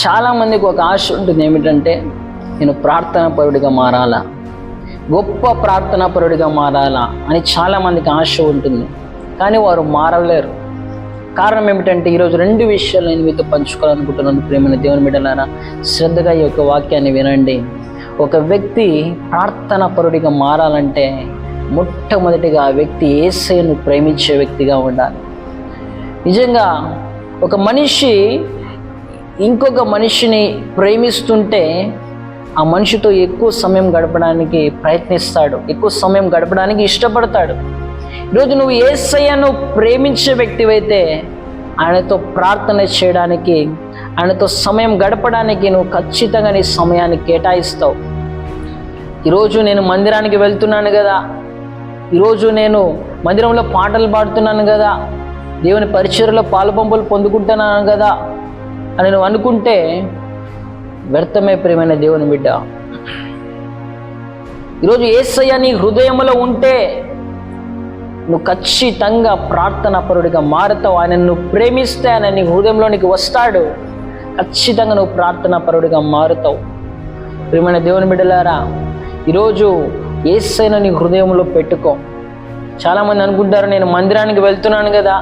చాలామందికి ఒక ఆశ ఉంటుంది, ఏమిటంటే నేను ప్రార్థనాపరుడిగా మారాలా, గొప్ప ప్రార్థనాపరుడిగా మారాలా అని చాలామందికి ఆశ ఉంటుంది. కానీ వారు మారలేరు. కారణం ఏమిటంటే ఈరోజు 2 విషయాలు నేను మీతో పంచుకోవాలనుకుంటున్నాను. ప్రేమైన దేవుని బిడ్డలారా, శ్రద్ధగా ఈ యొక్క వాక్యాన్ని వినండి. ఒక వ్యక్తి ప్రార్థనాపరుడిగా మారాలంటే మొట్టమొదటిగా ఆ వ్యక్తి యేసయ్యను ప్రేమించే వ్యక్తిగా ఉండాలి. నిజంగా ఒక మనిషి ఇంకొక మనిషిని ప్రేమిస్తుంటే ఆ మనిషితో ఎక్కువ సమయం గడపడానికి ప్రయత్నిస్తాడు, ఎక్కువ సమయం గడపడానికి ఇష్టపడతాడు. ఈరోజు నువ్వు యేసయ్యను ప్రేమించే వ్యక్తివైతే ఆయనతో ప్రార్థన చేయడానికి, ఆయనతో సమయం గడపడానికి నువ్వు ఖచ్చితంగా నీ సమయాన్ని కేటాయిస్తావు. ఈరోజు నేను మందిరానికి వెళ్తున్నాను కదా, ఈరోజు నేను మందిరంలో పాటలు పాడుతున్నాను కదా, దేవుని పరిచర్యలో పాలుపంపులు పొందుకుంటున్నాను కదా అని నువ్వు అనుకుంటే వ్యర్థమే ప్రియమైన దేవుని బిడ్డ. ఈరోజు యేసయ్య నీ హృదయంలో ఉంటే నువ్వు ఖచ్చితంగా ప్రార్థనాపరుడిగా మారుతావు. ఆయన నువ్వు ప్రేమిస్తే ఆయన నీ హృదయంలోనికి వస్తాడు. ఖచ్చితంగా నువ్వు ప్రార్థనాపరుడిగా మారుతావు. ప్రియమైన దేవుని బిడ్డలారా, ఈరోజు యేసయ్యను నీ హృదయంలో పెట్టుకో. చాలామంది అనుకుంటారు, నేను మందిరానికి వెళ్తున్నాను కదా,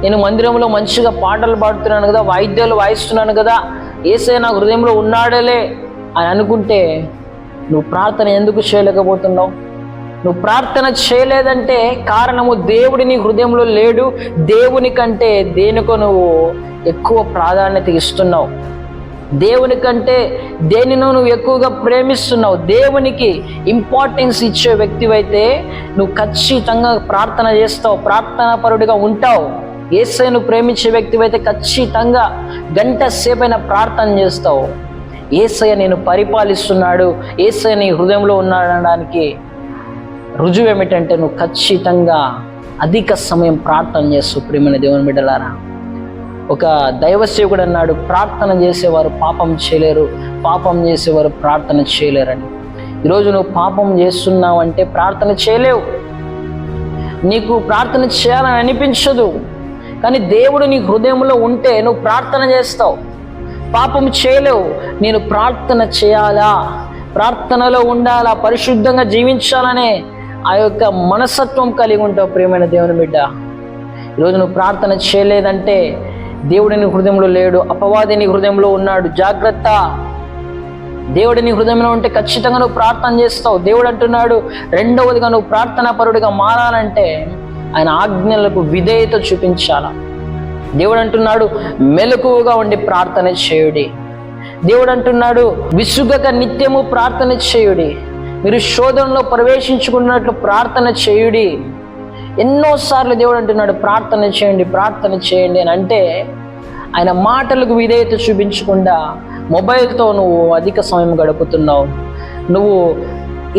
నేను మందిరంలో మంచిగా పాటలు పాడుతున్నాను కదా, వాయిద్యాలు వాయిస్తున్నాను కదా, యేసయ్య నా హృదయంలో ఉన్నాడలే అని అనుకుంటే నువ్వు ప్రార్థన ఎందుకు చేయలేకపోతున్నావు? నువ్వు ప్రార్థన చేయలేదంటే కారణము దేవుడి నీ హృదయంలో లేడు. దేవుని కంటే దేనికో నువ్వు ఎక్కువ ప్రాధాన్యత ఇస్తున్నావు. దేవుని కంటే దేనినో నువ్వు ఎక్కువగా ప్రేమిస్తున్నావు. దేవునికి ఇంపార్టెన్స్ ఇచ్చే వ్యక్తివైతే నువ్వు ఖచ్చితంగా ప్రార్థన చేస్తావు, ప్రార్థనాపరుడిగా ఉంటావు. యేసయ్యను ప్రేమించే వ్యక్తివైతే ఖచ్చితంగా గంట సేపైన ప్రార్థన చేస్తావు. యేసయ్య నేను పరిపాలిస్తున్నాడు, యేసయ్య నీ హృదయంలో ఉన్నాడనడానికి రుజువు ఏమిటంటే నువ్వు ఖచ్చితంగా అధిక సమయం ప్రార్థన చేస్తావు. ప్రియమైన దేవుని బిడ్డలారా, ఒక దైవ సేవకుడు అన్నాడు, ప్రార్థన చేసేవారు పాపం చేయలేరు, పాపం చేసేవారు ప్రార్థన చేయలేరని. ఈరోజు నువ్వు పాపం చేస్తున్నావు అంటే ప్రార్థన చేయలేవు. నీకు ప్రార్థన చేయాలని అనిపించదు, కానీ దేవుడు నీ హృదయంలో ఉంటే నువ్వు ప్రార్థన చేస్తావు. పాపం చేయలేవు. నేను ప్రార్థన చేయాలా, ప్రార్థనలో ఉండాలా, పరిశుద్ధంగా జీవించాలనే ఆ యొక్క మనస్తత్వం కలిగి ఉంటావు. ప్రియమైన దేవుని బిడ్డ, ఈరోజు నువ్వు ప్రార్థన చేయలేదంటే దేవుడు నీ హృదయంలో లేడు, అపవాది నీ హృదయంలో ఉన్నాడు. జాగ్రత్త. దేవుడు నీ హృదయంలో ఉంటే ఖచ్చితంగా నువ్వు ప్రార్థన చేస్తావు. దేవుడు అంటున్నాడు, రెండవదిగా నువ్వు ప్రార్థనాపరుడిగా మారాలంటే ఆయన ఆజ్ఞలకు విధేయత చూపించాలా. దేవుడు అంటున్నాడు, మెలకువగా ఉండి ప్రార్థన చేయుడి. దేవుడు అంటున్నాడు, విసుగక నిత్యము ప్రార్థన చేయుడి. మీరు శోధనలో ప్రవేశించుకున్నట్లు ప్రార్థన చేయుడి. ఎన్నోసార్లు దేవుడు అంటున్నాడు, ప్రార్థన చేయండి, ప్రార్థన చేయండి అని. అంటే ఆయన మాటలకు విధేయత చూపించకుండా మొబైల్తో నువ్వు అధిక సమయం గడుపుతున్నావు. నువ్వు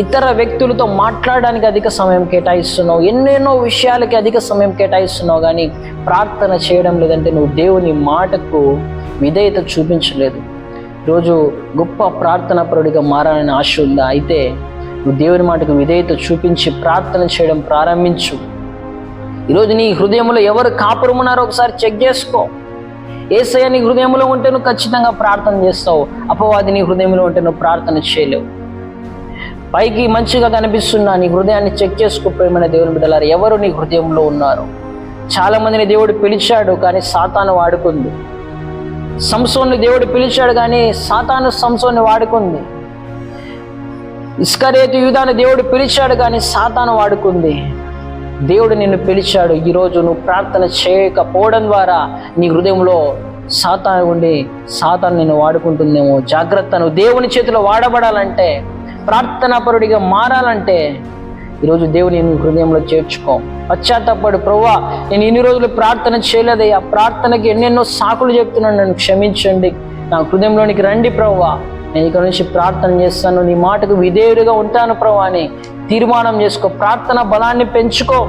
ఇతర వ్యక్తులతో మాట్లాడడానికి అధిక సమయం కేటాయిస్తున్నావు. ఎన్నెన్నో విషయాలకి అధిక సమయం కేటాయిస్తున్నావు, కానీ ప్రార్థన చేయడం లేదంటే నువ్వు దేవుని మాటకు విధేయత చూపించలేదు. ఈరోజు గొప్ప ప్రార్థనాపరుడిగా మారాలని ఆశ ఉందా? అయితే నువ్వు దేవుని మాటకు విధేయత చూపించి ప్రార్థన చేయడం ప్రారంభించు. ఈరోజు నీ హృదయంలో ఎవరు కాపురం ఉన్నారో ఒకసారి చెక్ చేసుకో. యేసయ్య నీ హృదయంలో ఉంటే నువ్వు ఖచ్చితంగా ప్రార్థన చేస్తావు. అపవాది నీ హృదయంలో ఉంటే నువ్వు ప్రార్థన చేయలేవు. పైకి మంచిగా కనిపిస్తున్నా నీ హృదయాన్ని చెక్ చేసుకో. ప్రియమైన దేవుని బిడ్డలారా, ఎవరు నీ హృదయంలో ఉన్నారు? చాలా మందిని దేవుడు పిలిచాడు, కానీ సాతాను వాడుకుంది. సంసోన్ని దేవుడు పిలిచాడు, కానీ సాతాను సంసోన్ని వాడుకుంది. ఇస్కరియోతు యూదాను దేవుడు పిలిచాడు, కానీ సాతాను వాడుకుంది. దేవుడు నిన్ను పిలిచాడు. ఈరోజు నువ్వు ప్రార్థన చేయకపోవడం ద్వారా నీ హృదయంలో సాతాను ఉండి సాతాను నిన్ను వాడుకుంటుందేమో. జాగ్రత్త. నువ్వు దేవుని చేతిలో వాడబడాలంటే, ప్రార్థనాపరుడిగా మారాలంటే ఈరోజు దేవుని నీ హృదయంలో చేర్చుకో. పశ్చాత్తాపడు, ప్రభువా నేను ఇన్ని రోజులు ప్రార్థన చేయలేదయ్యా, ప్రార్థనకి ఎన్నెన్నో సాకులు చెప్తున్నాను, నన్ను క్షమించండి, నా హృదయంలోనికి రండి ప్రభువా, నేను ఇక్కడ నుంచి ప్రార్థన చేస్తాను, నీ మాటకు విధేయుడిగా ఉంటాను ప్రభువా అని తీర్మానం చేసుకో. ప్రార్థన బలాన్ని పెంచుకో,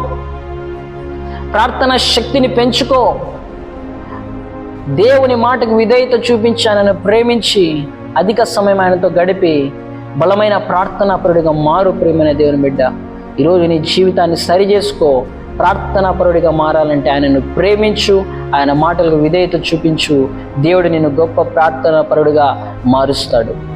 ప్రార్థన శక్తిని పెంచుకో. దేవుని మాటకు విధేయత చూపించి ఆయనను ప్రేమించి అధిక సమయం ఆయనతో గడిపి బలమైన ప్రార్థనాపరుడిగా మారు. ప్రియమైన దేవుని బిడ్డ, ఈరోజు నీ జీవితాన్ని సరి చేసుకో. ప్రార్థనాపరుడిగా మారాలంటే ఆయనను ప్రేమించు, ఆయన మాటలకు విధేయత చూపించు. దేవుడు నిన్ను గొప్ప ప్రార్థన పరుడుగా మారుస్తాడు.